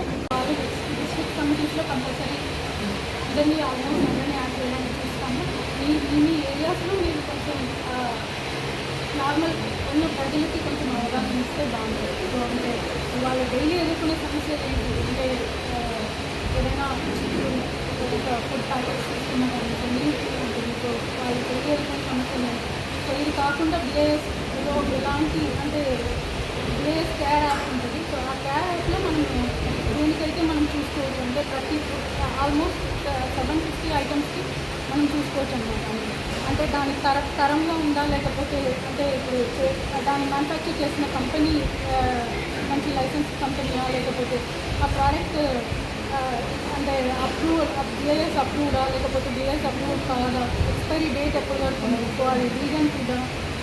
District కమిటీస్లో compulsory అందరినీ almost అందరినీ add చేయడానికి చూస్తాము. మీ ఏరియాస్లో మీరు కొంచెం నార్మల్ ఉన్న ప్రజలకి కొంచెం అవగాహన ఇస్తే బాగుంటుంది. సో అంటే వాళ్ళ డైలీ ఎదుర్కొనే సమస్యలు ఏంటి అంటే ఏదైనా ఒక ఫుడ్ ప్యాకెట్స్ తీసుకున్న కానీ నీళ్ళు ఉంటుంది. సో వాళ్ళు డైలీ ఎదుర్కొనే సమస్యలు ఏంటి. సో ఇది కాకుండా బిఏఎస్లో ఎలాంటి అంటే బిఏఎస్ కేర్ యాప్ ఉంటుంది. సో ఆ కేర్ యాప్లో మనం దేనికైతే మనం చూసుకోవచ్చు అంటే ప్రతి ఆల్మోస్ట్ 750 ఐటమ్స్కి మనం చూసుకోవచ్చు అన్నమాట. అంటే దాని తరంగా ఉందా లేకపోతే అంటే ఇప్పుడు దాన్ని మ్యానుఫ్యాక్చర్ చేసిన కంపెనీ మంచి లైసెన్స్ కంపెనీయా లేకపోతే ఆ ప్రోడక్ట్ అంటే బిఏఎస్ అప్రూవ్డా లేకపోతే బిఏఎస్ అప్రూవ్ కాదా, ఎక్స్పైరీ డేట్ ఎప్పటి వరకు ఉంది, సో అది వీగన్ ఫుడ్డా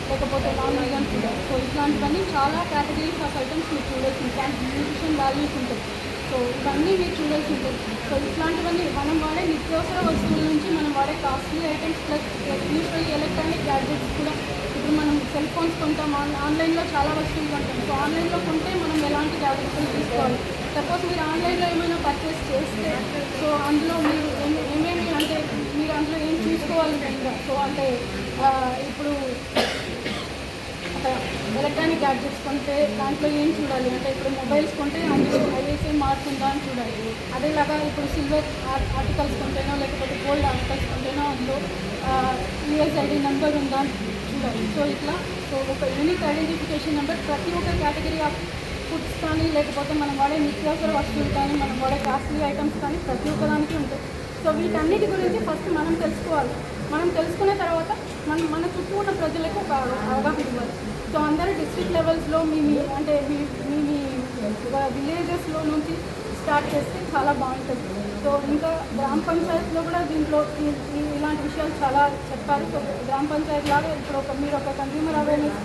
లేకపోతే నాన్ వీగన్ ఫుడ్డా. సో ఇట్లాంటివన్నీ చాలా కేటగిరీస్ ఆఫ్ ఐటమ్స్ మీరు చూడాల్సి ఉంటుంది. న్యూట్రిషన్ వాల్యూస్ ఉంటుంది. సో ఇవన్నీ మీరు చూడాల్సి ఉంటుంది. సో ఇట్లాంటివన్నీ మనం వాడే నిత్యావసర వస్తువుల నుంచి మనం వాడే costly items plus usually electronic gadgets కూడా ఇప్పుడు మనం సెల్ ఫోన్స్ కొంటాం, ఆన్లైన్లో చాలా వస్తువులు కొంటాం. సో ఆన్లైన్లో కొంటే మనం ఎలాంటి జాగ్రత్తలు తీసుకోవాలి. సపోజ్ మీరు ఆన్లైన్లో ఏమైనా పర్చేస్ చేస్తే సో అందులో మీరు ఏమేమి అంటే మీరు అందులో ఏం చూసుకోవాలి మెయిన్గా. సో అంటే ఇప్పుడు ఎలక్ట్రానిక్ గ్యాడ్జెట్స్ కొంటే దాంట్లో ఏం చూడాలి అంటే ఇప్పుడు మొబైల్స్ కొంటే అందులో ఐఎస్ఐ మార్క్ ఉందా అని చూడాలి. అదేలాగా ఇప్పుడు సిల్వర్ ఆర్టికల్స్ కొంటేనో లేకపోతే గోల్డ్ ఆర్టికల్స్ కొంటేనో అందులో యూఎస్ఐడి నెంబర్ ఉందా అని చూడాలి. సో ఇట్లా సో ఒక యూనిక్ ఐడెంటిఫికేషన్ నెంబర్ ప్రతి ఒక్క కేటగిరీ ఆఫ్ ఫుడ్స్ కానీ లేకపోతే మనం వాడే నిత్యావసర వస్తువులు కానీ మనం వాడే కాస్ట్లీ ఐటమ్స్ కానీ ప్రతి ఒక్కదానికి ఉంటుంది. సో వీటన్నిటి గురించి ఫస్ట్ మనం తెలుసుకోవాలి. మనం తెలుసుకున్న తర్వాత మన చుట్టూ ఉన్న ప్రజలకు ఒక అవగాహన ఇవ్వాలి. సో అందరూ డిస్ట్రిక్ట్ లెవెల్స్లో మీ అంటే మీ విలేజెస్లో నుంచి స్టార్ట్ చేస్తే చాలా బాగుంటుంది. సో ఇంకా గ్రామ పంచాయతీలో కూడా దీంట్లో ఇలాంటి విషయాలు చాలా చెప్పారు. సో గ్రామ పంచాయతీ లాగా ఇప్పుడు మీరు ఒక కన్జ్యూమర్ అవేర్నెస్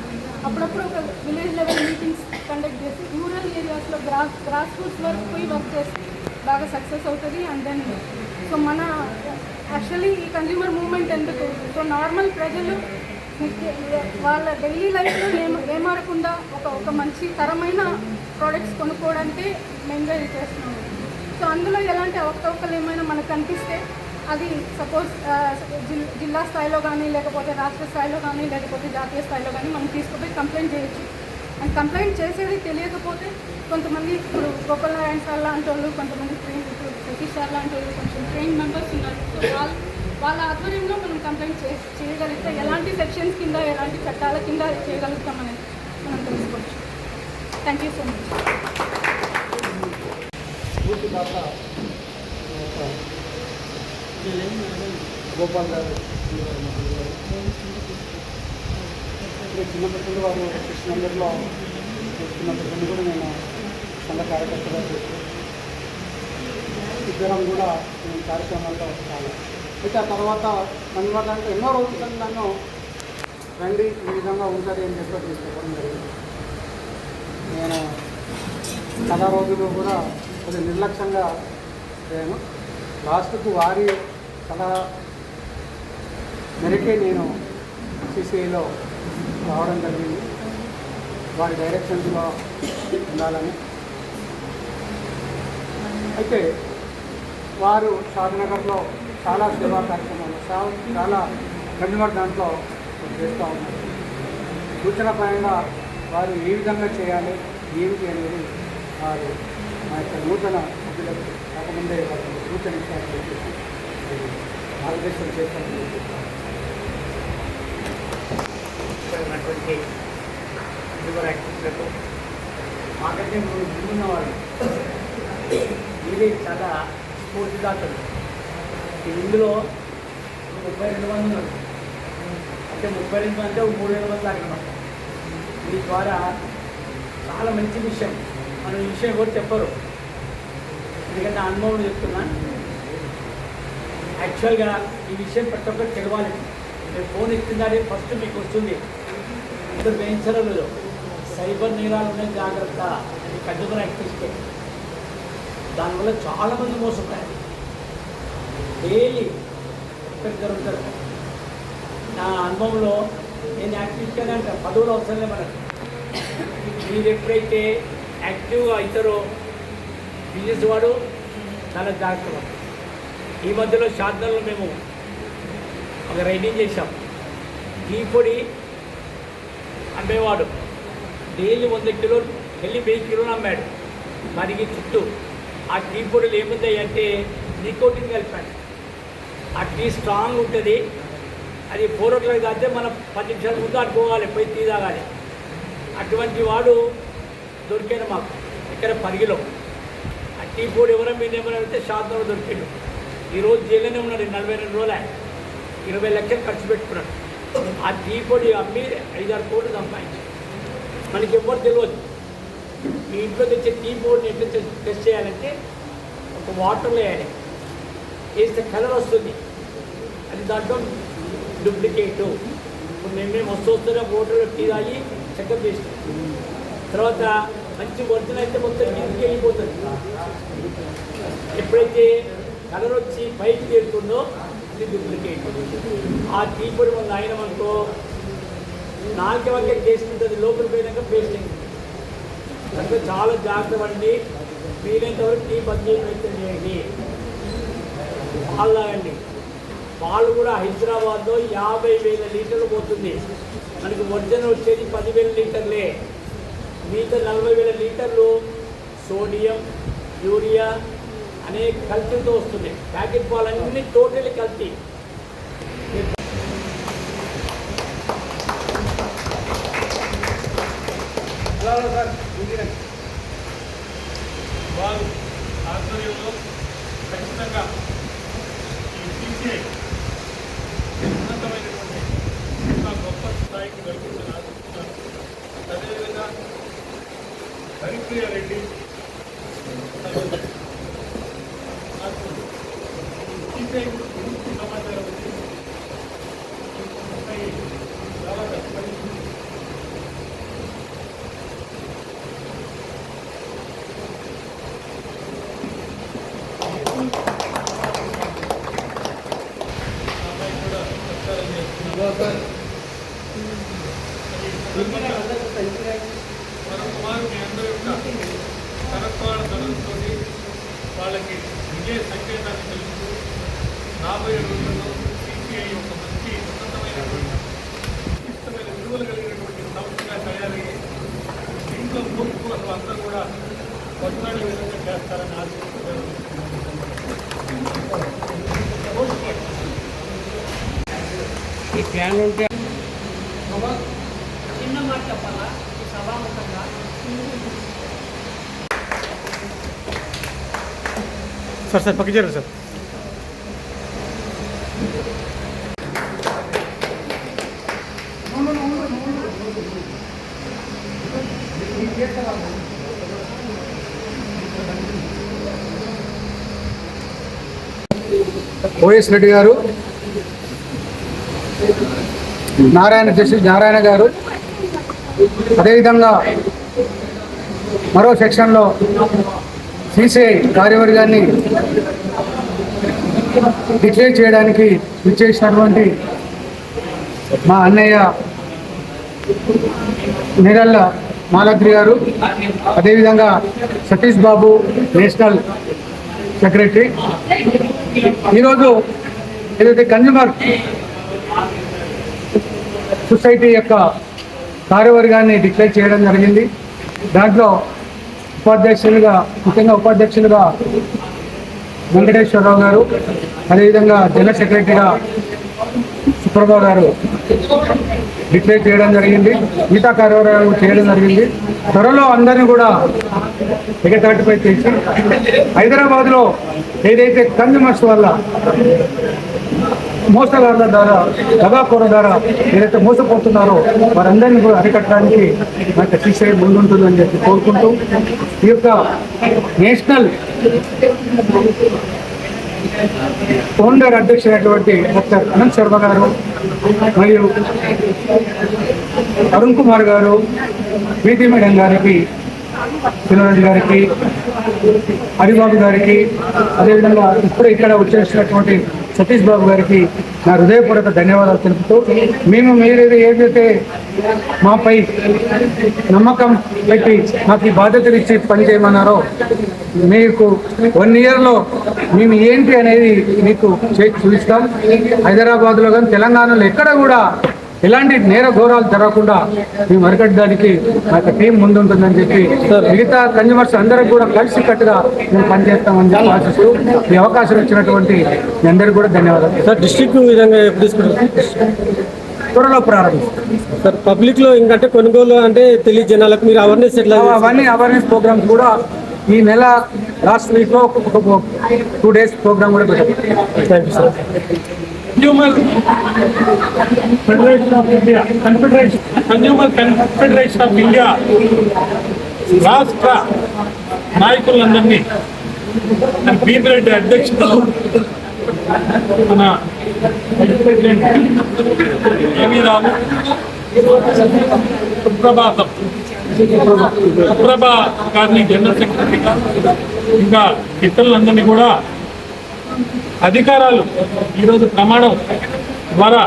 అప్పుడప్పుడు ఒక విలేజ్ లెవెల్ మీటింగ్స్ కండక్ట్ చేసి రూరల్ ఏరియాస్లో గ్రాస్ రూట్స్ వరకు పోయి వర్క్ చేస్తే బాగా సక్సెస్ అవుతుంది. అండ్ దెన్ సో మన యాక్చువల్లీ ఈ కన్జ్యూమర్ మూవ్మెంట్ ఎందుకు సో నార్మల్ ప్రజలు వాళ్ళ డైలీ లైఫ్లో ఏమారకుండా ఒక మంచి తరమైన ప్రోడక్ట్స్ కొనుక్కోవడానికి మెయిన్గా ఇది చేస్తున్నాము. సో అందులో ఎలాంటి అవకతవకలు ఏమైనా మనకు కనిపిస్తే అది సపోజ్ జిల్లా స్థాయిలో కానీ లేకపోతే రాష్ట్ర స్థాయిలో కానీ లేకపోతే జాతీయ స్థాయిలో కానీ మనం తీసుకుపోయి కంప్లైంట్ చేయొచ్చు. అండ్ కంప్లైంట్ చేసేది తెలియకపోతే కొంతమంది ఇప్పుడు గోపాలనారాయణ సార్ లాంటి వాళ్ళు కొంతమంది సతీష్ సార్ లాంటి వాళ్ళు కొంచెం ట్రైన్ మెంబర్స్ ఉన్నారు. సో వాళ్ళ ఆధ్వర్యంలో మనం కంప్లైంట్ చేయగలిగితే ఎలాంటి సెక్షన్స్ కింద ఎలాంటి చట్టాల కింద చేయగలుగుతామనేది మనం తెలుసుకోవచ్చు. Thank you so much. Gopal గారు చిన్నప్పటి వారు కృష్ణందరిలో చూస్తున్నప్పటికీ కూడా నేను సంఘ కార్యకర్తగా చేస్తూ ఇద్దరం కూడా నేను కార్యక్రమాల్లో చాలా అయితే ఆ తర్వాత నన్ను ఎన్నో రోజులు నన్ను రండి ఈ విధంగా ఉంటుంది అని చెప్పి చెప్పడం జరిగింది. నేను చాలా రోజులు కూడా కొద్దిగా నిర్లక్ష్యంగా చేయను. లాస్ట్కు వారి సలహా మేరకే నేను సిసిఐలో రావడం జరిగింది. వారి డైరెక్షన్స్లో ఉండాలని. అయితే వారు షాద్నగర్లో చాలా సేవా కార్యక్రమాలు చాలా కన్జ్యూమర్ దాంట్లో చేస్తూ ఉన్నారు. సూచనపరంగా వారు ఏ విధంగా చేయాలి ఏమిటి అనేది వారు మా యొక్క నూతన సభ్యులకు కాకముందే వారికి సూచన ఇచ్చారని చెప్పేసి మార్గదర్శనం చేస్తారని చెప్పారు. చేసే లివర్ యాక్టివిటీలకు మాకంటే ముందున్న వాళ్ళు వీళ్ళే చాలా స్ఫూర్తిదాతలు. ఇందులో 32 మంది ఉన్నారు. అంటే 32 మంది 3,000 మంది దాకా ఉన్నారు. దీని ద్వారా చాలా మంచి విషయం. మనం ఈ విషయం కూడా చెప్పరు, ఎందుకంటే అనుభవం చెప్తున్నా. యాక్చువల్గా ఈ విషయం ప్రతి ఒక్కరు తెలవాలి. మీరు ఫోన్ ఇస్తుందంటే ఫస్ట్ మీకు వస్తుంది, ఇద్దరు వేయించడం లేదు, సైబర్ నేరాలు ఉన్నాయి, జాగ్రత్త అని కన్జ్యూమర్ యాక్ట్ ఇస్తే దానివల్ల చాలామంది మోసపోయారు. డైలీ ఒక్కరిద్దరు ఉంటారు. నా అనుభవంలో నేను యాక్టివ్గానే అంటే 10 రోజులు అవసరం మనకు. మీరు ఎప్పుడైతే యాక్టివ్గా అవుతారో బిజినెస్ వాడు చాలా జాగ్రత్తగా. ఈ మధ్యలో షాద్నర్లో మేము ఒక రైడింగ్ చేశాం. టీ పొడి అమ్మేవాడు డైలీ 100 కిలోలు వెళ్ళి 1000 కిలోలు అమ్మాడు మరికి చుట్టూ. ఆ టీ పొడిలు ఏముంటాయి అంటే నికోటిన్ కలిపాడు. ఆ టీ స్ట్రాంగ్ ఉంటుంది. అది 4 o'clock తాగితే మనం 10 నిమిషాల ముందు అట్టుకోవాలి, పోయి టీ తాగాలి. అటువంటి వాడు దొరికాడు మాకు ఇక్కడ పరిగిలో. ఆ టీ పొడి మీరు ఎవరైనా అయితే షాద్నర్లో దొరికాడు. ఈరోజు జైల్లోనే ఉన్నాడు. 42 రోజులే 20 లక్షలు ఖర్చు పెట్టుకున్నాడు. ఆ టీ పొడి అమ్మి 5-6 కోట్లు సంపాదించాడు. మనకి ఎవ్వరు తెలియదు. మీ ఇంట్లో తెచ్చే టీ పొడిని ఎట్లా టెస్ట్ చేయాలంటే ఒక వాటర్లో వేయాలి, వేస్తే కలర్ వస్తుంది. అది దాంట్లో డూప్లికేటు. ఇప్పుడు మేము వస్తున్నా వాటర్లో టీ తాగి చెకప్ చేస్తాం. తర్వాత మంచి ఒరిజినల్ అయితే మొత్తం ఇంటికి వెళ్ళిపోతుంది. ఎప్పుడైతే కలర్ వచ్చి పైకి చేరుతుందో అది డూప్లికేట్. ఆ టీ పొడి మనం తాగినామనుకో 4 వరకే టేస్ట్ ఉంటుంది, లోపలికి పోయినాక పేస్ట్ అయింది. అంటే చాలా జాగ్రత్త పడండి. వీలైనంత వరకు టీ బంద్ ప్రయత్నం చేయండి. పాలు తాగండి. పాలు కూడా హైదరాబాద్లో 50,000 లీటర్లు పోతుంది. మనకి ఒరిజినల్ వచ్చేది 10,000 లీటర్లే. మిగతా 40,000 లీటర్లు సోడియం, యూరియా అనేక కల్తీతో వస్తుంది. ప్యాకెట్ పాలన్నీ టోటల్లీ కల్తీ. సార్ వారు ఆధ్వర్యంలో ఖచ్చితంగా ఈ సీసీఐ ఉన్నతమైనటువంటి ఒక గొప్ప స్థాయికి కల్పించిన ఆశిస్తున్నారు. అదేవిధంగా హరిప్రియ రెడ్డి నాకు సీసీఐ గురించి సమాచారం ఉంది. చాలా కష్టపడి కుమార్ మీ అందరి యొక్క కరత్వాల చదువుతో వాళ్ళకి విజయ సంకేతాన్ని తెలుపుతూ రాబోయే రోజుల్లో సిపిఐ ఒక మంచి ఉన్నతమైనటువంటి ఇష్టమైన విలువలు కలిగినటువంటి సంస్థగా తయారయ్యి దీంట్లో పూర్తి అసలు అంతా కూడా కొట్లాడే విధంగా చేస్తారని ఆశిస్తున్నాను. ఈ ఫ్యాన్లు ఉంటే చిన్న మాట చెప్పాలా ఈ సభాముఖంగా. సార్ పక్క చేయాలి సార్. ఓఎస్ రెడ్డి గారు, నారాయణ గారు, అదేవిధంగా మరో సెక్షన్లో సిసిఐ కార్యవర్గాన్ని డిక్లేర్ చేయడానికి విచ్చేసినటువంటి మా అన్నయ్య నేరళ్ళ మాలద్రి గారు, అదేవిధంగా సతీష్ బాబు నేషనల్ సెక్రటరీ. ఈరోజు ఏదైతే కన్జ్యూమర్ సొసైటీ యొక్క కార్యవర్గాన్ని డిక్లేర్ చేయడం జరిగింది. దాంట్లో ముఖ్యంగా ఉపాధ్యక్షులుగా వెంకటేశ్వరరావు గారు, అదేవిధంగా జనరల్ సెక్రటరీగా సుప్రభా గారు డిక్లేర్ చేయడం జరిగింది, మిగతా కార్యక్రమాలు చేయడం జరిగింది. త్వరలో అందరినీ కూడా ఎగతాటిపై చేసి హైదరాబాద్లో ఏదైతే కన్జ్యూమర్స్ వల్ల మోసగాళ్ళ ద్వారా దగాకోర ద్వారా ఏదైతే మోసపోతున్నారో వారందరినీ కూడా అరికట్టడానికి మనకి సిసిఐ ముందుంటుందని చెప్పి కోరుకుంటూ ఈ యొక్క నేషనల్ ఫౌండర్ అధ్యక్షుడైనటువంటి డాక్టర్ అనంత్ శర్మ గారు మరియు అరుణ్ కుమార్ గారు, ప్రీతి మేడం గారికి, శివరాజు గారికి, హరిబాబు గారికి, అదేవిధంగా ఇప్పుడు ఇక్కడ వచ్చేసినటువంటి సతీష్ బాబు గారికి నా హృదయపూర్వక ధన్యవాదాలు తెలుపుతూ మేము మీరు ఏదైతే మాపై నమ్మకం పెట్టి మాకు ఈ బాధ్యతలు ఇచ్చి పనిచేయమన్నారో మీకు 1 yearలో మేము ఏంటి అనేది మీకు చూపిస్తాం. హైదరాబాద్లో కానీ తెలంగాణలో ఎక్కడ కూడా ఎలాంటి నేర ఘోరాలు జరగకుండా మేము అరికట్టడానికి మా యొక్క టీం ముందుంటుందని చెప్పి మిగతా కన్జ్యూమర్స్ అందరికి కూడా కలిసి కట్టుగా మేము పనిచేస్తామని చెప్పి ఆశిస్తూ ఈ అవకాశం ఇచ్చినటువంటి మీ అందరికీ కూడా ధన్యవాదాలు. సార్ డిస్ట్రిక్ట్ విధంగా ఎప్పుడు తీసుకుంటారు? త్వరలో ప్రారంభిస్తాం సార్. పబ్లిక్లో ఇంకంటే కొనుగోలు అంటే తెలియ జనాలకు మీరు అవేర్నెస్ ఎట్లా? అవన్నీ అవేర్నెస్ ప్రోగ్రామ్స్ కూడా ఈ నెల లాస్ట్ వీక్లో ఒక 2 days ప్రోగ్రామ్ కూడా పెట్టారు. Thank you sir. Consumer federation of India consumer federation of India రాష్ట్ర నాయకులందరినీ భీమిరెడ్డి అధ్యక్షతలో మన ప్రెసిడెంట్ ఏవీ రావు, సుప్రభా గారిని జనరల్ సెక్రటరీగా, ఇంకా ఇతరులందరినీ కూడా అధికారాలు ఈరోజు ప్రమాణం ద్వారా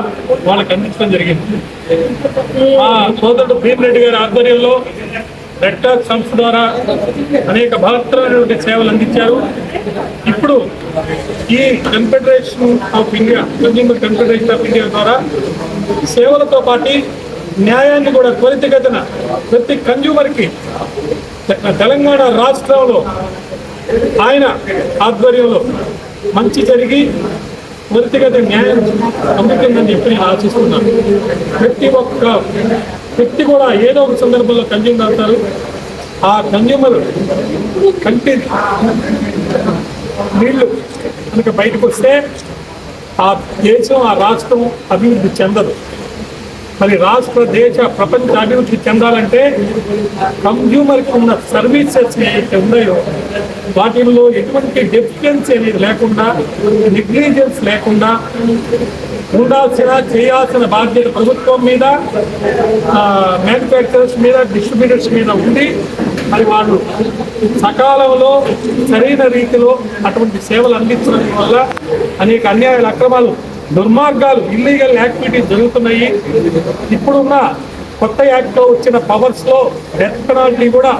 వాళ్ళకి అందించడం జరిగింది. మా సోదరుడు భీమిరెడ్డి గారి ఆధ్వర్యంలో రెడ్ క్రాస్ సంస్థ ద్వారా అనేక బహత్తరమైనటువంటి సేవలు అందించారు. ఇప్పుడు ఈ confederation of India, consumer confederation of India ద్వారా సేవలతో పాటు న్యాయాన్ని కూడా త్వరితగతిన ప్రతి కన్జ్యూమర్కి తెలంగాణ రాష్ట్రంలో ఆయన ఆధ్వర్యంలో మంచి జరిగి త్వరితగత న్యాయం అందుతుందని చెప్పి నేను ఆశిస్తున్నాను. ప్రతి ఒక్క వ్యక్తి కూడా ఏదో ఒక సందర్భంలో కన్జ్యూమర్ అవుతారు. ఆ కన్జ్యూమర్ కంటి నీళ్లు కనుక బయటకు వస్తే ఆ దేశం, ఆ రాష్ట్రం అభివృద్ధి చెందదు. మరి రాష్ట్ర, దేశ, ప్రపంచ అభివృద్ధి చెందాలంటే కన్జ్యూమర్కి ఉన్న సర్వీసెస్ ఏవైతే ఉన్నాయో వాటిల్లో ఎటువంటి డెఫిషియన్సీ అనేది లేకుండా, నెగ్లిజెన్స్ లేకుండా ఉండాల్సిన, చేయాల్సిన బాధ్యత ప్రభుత్వం మీద, మ్యానుఫ్యాక్చరర్స్ మీద, డిస్ట్రిబ్యూటర్స్ మీద ఉంది. మరి వాళ్ళు సకాలంలో సరైన రీతిలో అటువంటి సేవలు అందించడం వల్ల అనేక అన్యాయాలు, అక్రమాలు, దుర్మార్గాలు, ఇల్లీగల్ యాక్టివిటీస్ జరుగుతున్నాయి. ఇప్పుడున్న కొత్త యాక్ట్లో వచ్చిన పవర్స్లో డెత్ పెనాల్టీ కూడా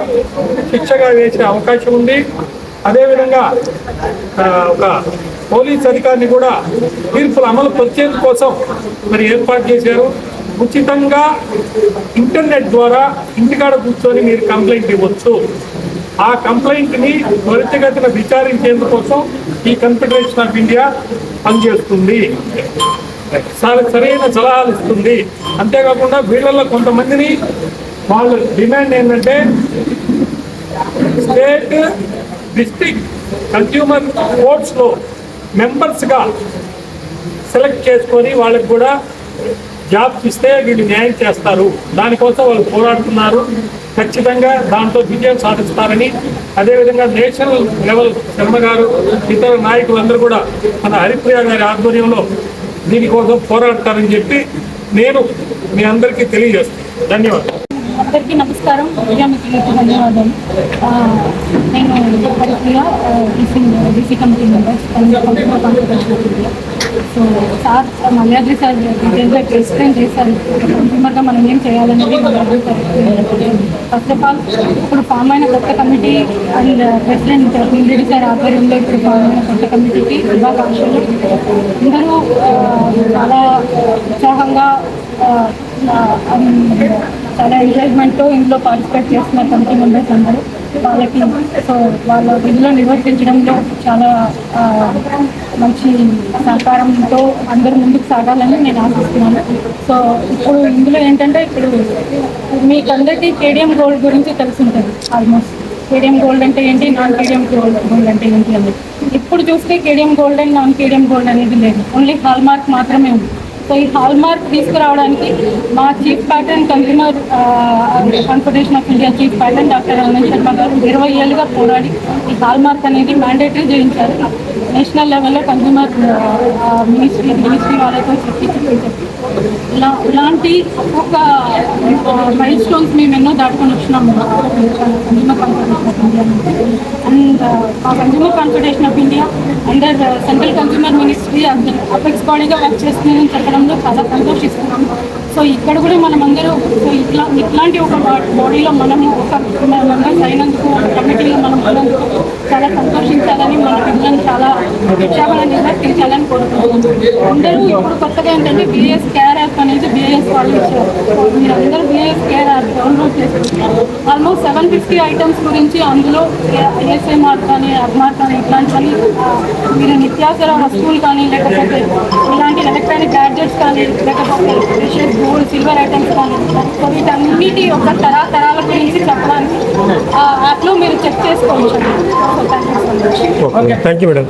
శిక్షగా వేసే అవకాశం ఉంది. అదేవిధంగా ఒక పోలీస్ అధికారిని కూడా తీర్పులు అమలు పరిచేందుకు కోసం మరి ఏర్పాటు చేశారు. ఉచితంగా ఇంటర్నెట్ ద్వారా ఇంటికాడ కూర్చొని మీరు కంప్లైంట్ ఇవ్వచ్చు. ఆ కంప్లైంట్ని త్వరితగతిన విచారించేందుకోసం ఈ కన్ఫెడరేషన్ ఆఫ్ ఇండియా పనిచేస్తుంది, సరైన సలహాలు ఇస్తుంది. అంతేకాకుండా వీళ్ళల్లో కొంతమందిని వాళ్ళ డిమాండ్ ఏంటంటే స్టేట్, డిస్ట్రిక్ట్ కన్జ్యూమర్ కోర్ట్స్లో మెంబర్స్గా సెలెక్ట్ చేసుకొని వాళ్ళకి కూడా జాబ్స్ ఇస్తే వీళ్ళు న్యాయం చేస్తారు. దానికోసం వాళ్ళు పోరాడుతున్నారు. ఖచ్చితంగా దాంట్లో విజయం సాధిస్తారని, అదేవిధంగా నేషనల్ లెవెల్ శర్మ గారు, ఇతర నాయకులందరూ కూడా మన హరిప్రియ గారి ఆధ్వర్యంలో దీనికోసం పోరాడతారని చెప్పి నేను మీ అందరికీ తెలియజేస్తాను. ధన్యవాదాలు. అందరికీ నమస్కారం. మీడియా మిత్రులకు ధన్యవాదాలు. నేను Haripriya, DC committee members consumer. So sir Malyadri sir డీటెయిల్గా ఎక్స్ప్లెయిన్ చేశారు కన్జ్యూమర్గా మనం ఏం చేయాలనేది. ఫస్ట్ ఆఫ్ ఆల్ ఇప్పుడు ఫామ్ అయిన కొత్త committee and president Bhimireddy sir ఆధ్వర్యంలో ఇప్పుడు ఫామ్ అయిన కొత్త కమిటీకి శుభాకాంక్షలు. అందరూ చాలా ఉత్సాహంగా, చాలా ఎంకరేజ్మెంట్తో ఇందులో పార్టిసిపేట్ చేస్తున్నారు కమిటీ మెంబర్స్ అందరూ. వాళ్ళకి సో వాళ్ళ విధులు నిర్వర్తించడంలో చాలా మంచి సహకారంతో అందరూ ముందుకు సాగాలని నేను ఆశిస్తున్నాను. సో ఇప్పుడు ఇందులో ఏంటంటే ఇప్పుడు మీకు అందరికీ కేడిఎం గోల్డ్ గురించి తెలిసి ఉంటుంది. ఆల్మోస్ట్ కేడిఎం గోల్డ్ అంటే ఏంటి, నాన్ కేడిఎం గోల్డ్ అంటే ఏంటి అనేది. ఇప్పుడు చూస్తే KDM gold and non KDM gold అనేది లేదు, ఓన్లీ హాల్ మార్క్ మాత్రమే ఉంది. సో ఈ హాల్ మార్క్ తీసుకురావడానికి మా chief pattern consumer confederation of India chief pattern doctor Anand Sharma గారు 20 ఏళ్ళుగా పోరాడి ఈ హాల్ మార్క్ అనేది మ్యాండేటరీ చేయించారు. నేషనల్ లెవెల్లో కన్స్యూమర్ మినిస్ట్రీ వాళ్ళతో చెప్పి ఇలాంటి ఒక మైల్ స్టోన్స్ మేము ఎన్నో దాటుకొని వచ్చినాము కన్స్యూమర్ కాన్ఫెడరేషన్ ఆఫ్ ఇండియా నుంచి. అండ్ మా consumer confederation of India under central consumer ministry apex బాడీగా వర్క్ చేస్తుందని చెప్పడంలో చాలా సంతోషిస్తున్నాము. సో ఇక్కడ కూడా మనమందరూ సో ఇట్లాంటి ఒక బాడీలో మనము ఒక మెంబర్స్ అయినందుకు, ఒక కమిటీలో మనం ఉన్నందుకు చాలా సంతోషించాలని, మన పిల్లలను చాలా ఉత్సాహంగా నిర్వర్తించాలని కోరుకుంటున్నాం. అందరూ ఇప్పుడు కొత్తగా ఏంటంటే బిఏఎస్ కేర్ యాప్ అనేది బిఏఎస్ వాళ్ళు ఇచ్చారు. మీరు అందరూ బిఏఎస్ కేర్ యాప్ డౌన్లోడ్ చేసుకుంటున్నారు. ఆల్మోస్ట్ 750 ఐటమ్స్ గురించి అందులో ఐఎస్ఐ మార్క్ కానీ, అగ్మార్క్ కానీ ఇట్లాంటివన్నీ మీరు నిత్యావసర వస్తువులు కానీ, లేకపోతే ఇలాంటి ఎలక్ట్రానిక్ గ్యాడ్జెట్స్ కానీ, లేకపోతే ప్రెషియస్ గోల్డ్, సిల్వర్ ఐటమ్స్ కానీ, సో వీటన్నిటి యొక్క తరాల గురించి చెప్పడానికి ఆ యాప్లో మీరు చెక్ చేసుకోవచ్చు. So thank you so much. Okay, thank you madam.